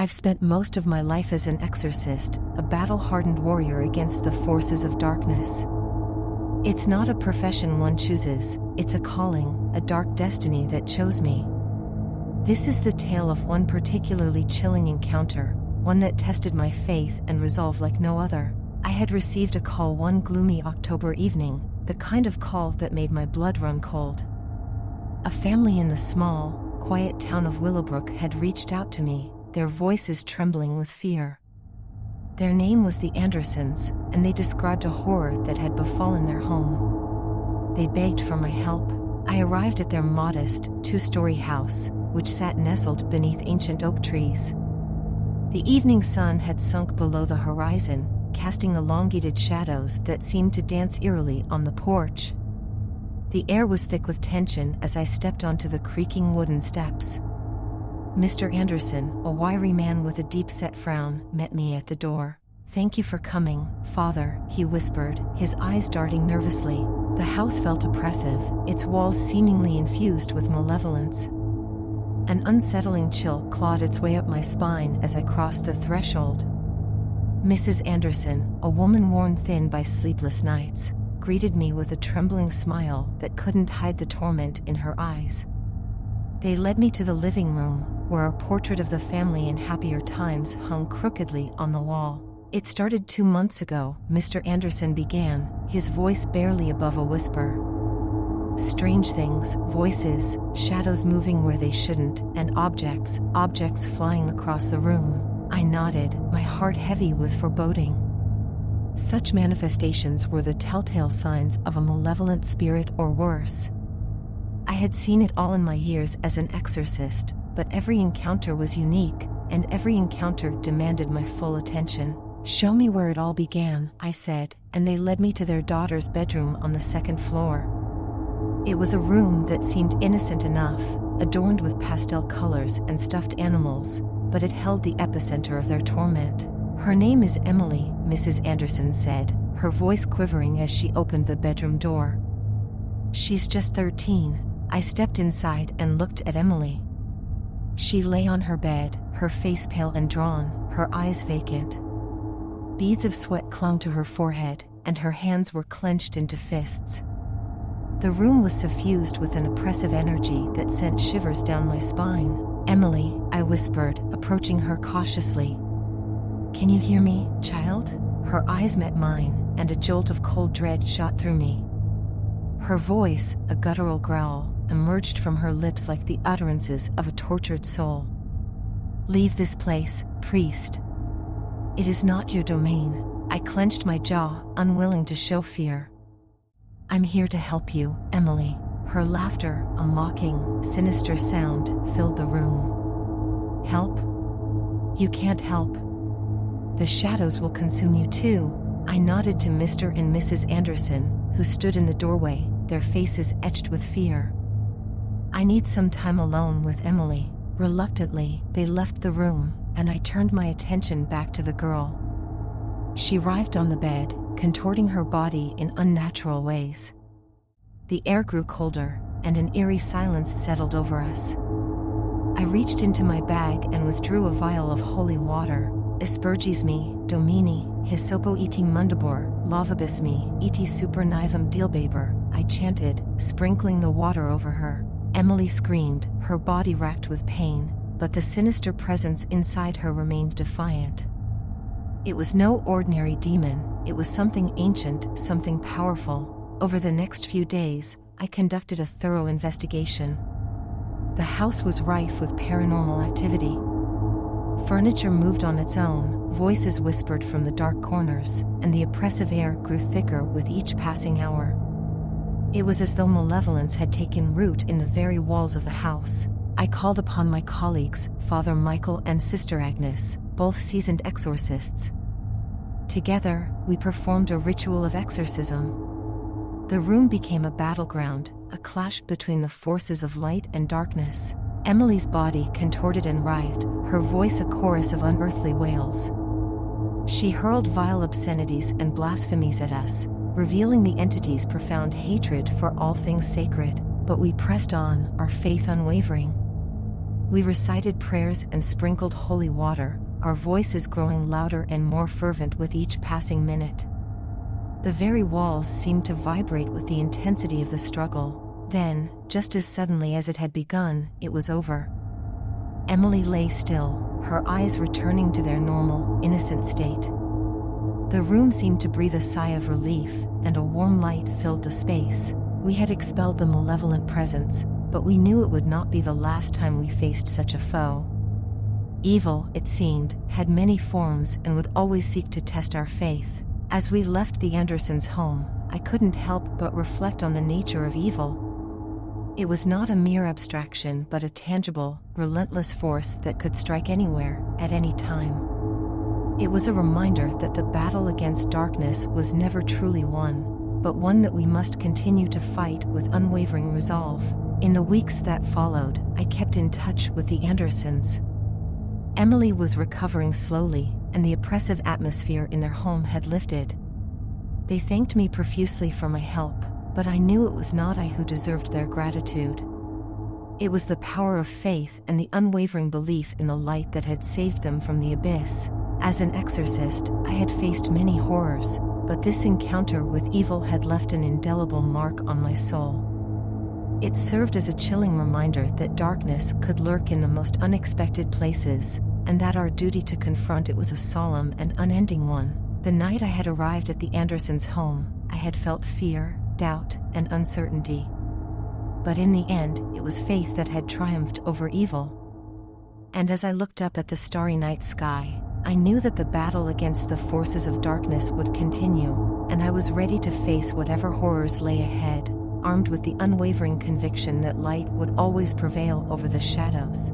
I've spent most of my life as an exorcist, a battle-hardened warrior against the forces of darkness. It's not a profession one chooses, it's a calling, a dark destiny that chose me. This is the tale of one particularly chilling encounter, one that tested my faith and resolve like no other. I had received a call one gloomy October evening, the kind of call that made my blood run cold. A family in the small, quiet town of Willowbrook had reached out to me, their voices trembling with fear. Their name was the Andersons, and they described a horror that had befallen their home. They begged for my help. I arrived at their modest, two-story house, which sat nestled beneath ancient oak trees. The evening sun had sunk below the horizon, casting elongated shadows that seemed to dance eerily on the porch. The air was thick with tension as I stepped onto the creaking wooden steps. Mr. Anderson, a wiry man with a deep-set frown, met me at the door. "Thank you for coming, Father," he whispered, his eyes darting nervously. The house felt oppressive, its walls seemingly infused with malevolence. An unsettling chill clawed its way up my spine as I crossed the threshold. Mrs. Anderson, a woman worn thin by sleepless nights, greeted me with a trembling smile that couldn't hide the torment in her eyes. They led me to the living room, where a portrait of the family in happier times hung crookedly on the wall. "It started 2 months ago," Mr. Anderson began, his voice barely above a whisper. "Strange things, voices, shadows moving where they shouldn't, and objects flying across the room." I nodded, my heart heavy with foreboding. Such manifestations were the telltale signs of a malevolent spirit or worse. I had seen it all in my years as an exorcist, but every encounter was unique, and every encounter demanded my full attention. "Show me where it all began," I said, and they led me to their daughter's bedroom on the second floor. It was a room that seemed innocent enough, adorned with pastel colors and stuffed animals, but it held the epicenter of their torment. "Her name is Emily," Mrs. Anderson said, her voice quivering as she opened the bedroom door. "She's just 13. I stepped inside and looked at Emily. She lay on her bed, her face pale and drawn, her eyes vacant. Beads of sweat clung to her forehead, and her hands were clenched into fists. The room was suffused with an oppressive energy that sent shivers down my spine. "Emily," I whispered, approaching her cautiously. "Can you hear me, child?" Her eyes met mine, and a jolt of cold dread shot through me. Her voice, a guttural growl, emerged from her lips like the utterances of a tortured soul. "Leave this place, priest. It is not your domain." I clenched my jaw, unwilling to show fear. "I'm here to help you, Emily." Her laughter, a mocking, sinister sound, filled the room. "Help? You can't help. The shadows will consume you too." I nodded to Mr. and Mrs. Anderson, who stood in the doorway, their faces etched with fear. "I need some time alone with Emily." Reluctantly, they left the room, and I turned my attention back to the girl. She writhed on the bed, contorting her body in unnatural ways. The air grew colder, and an eerie silence settled over us. I reached into my bag and withdrew a vial of holy water. "Asperges me, Domini, Hysopo iti mundabor, lavabis me, iti super nivum dealbaber," I chanted, sprinkling the water over her. Emily screamed, her body racked with pain, but the sinister presence inside her remained defiant. It was no ordinary demon, it was something ancient, something powerful. Over the next few days, I conducted a thorough investigation. The house was rife with paranormal activity. Furniture moved on its own, voices whispered from the dark corners, and the oppressive air grew thicker with each passing hour. It was as though malevolence had taken root in the very walls of the house. I called upon my colleagues, Father Michael and Sister Agnes, both seasoned exorcists. Together, we performed a ritual of exorcism. The room became a battleground, a clash between the forces of light and darkness. Emily's body contorted and writhed, her voice a chorus of unearthly wails. She hurled vile obscenities and blasphemies at us, revealing the entity's profound hatred for all things sacred, but we pressed on, our faith unwavering. We recited prayers and sprinkled holy water, our voices growing louder and more fervent with each passing minute. The very walls seemed to vibrate with the intensity of the struggle. Then, just as suddenly as it had begun, it was over. Emily lay still, her eyes returning to their normal, innocent state. The room seemed to breathe a sigh of relief, and a warm light filled the space. We had expelled the malevolent presence, but we knew it would not be the last time we faced such a foe. Evil, it seemed, had many forms and would always seek to test our faith. As we left the Andersons' home, I couldn't help but reflect on the nature of evil. It was not a mere abstraction but a tangible, relentless force that could strike anywhere, at any time. It was a reminder that the battle against darkness was never truly won, but one that we must continue to fight with unwavering resolve. In the weeks that followed, I kept in touch with the Andersons. Emily was recovering slowly, and the oppressive atmosphere in their home had lifted. They thanked me profusely for my help, but I knew it was not I who deserved their gratitude. It was the power of faith and the unwavering belief in the light that had saved them from the abyss. As an exorcist, I had faced many horrors, but this encounter with evil had left an indelible mark on my soul. It served as a chilling reminder that darkness could lurk in the most unexpected places, and that our duty to confront it was a solemn and unending one. The night I had arrived at the Andersons' home, I had felt fear, doubt, and uncertainty. But in the end, it was faith that had triumphed over evil. And as I looked up at the starry night sky, I knew that the battle against the forces of darkness would continue, and I was ready to face whatever horrors lay ahead, armed with the unwavering conviction that light would always prevail over the shadows.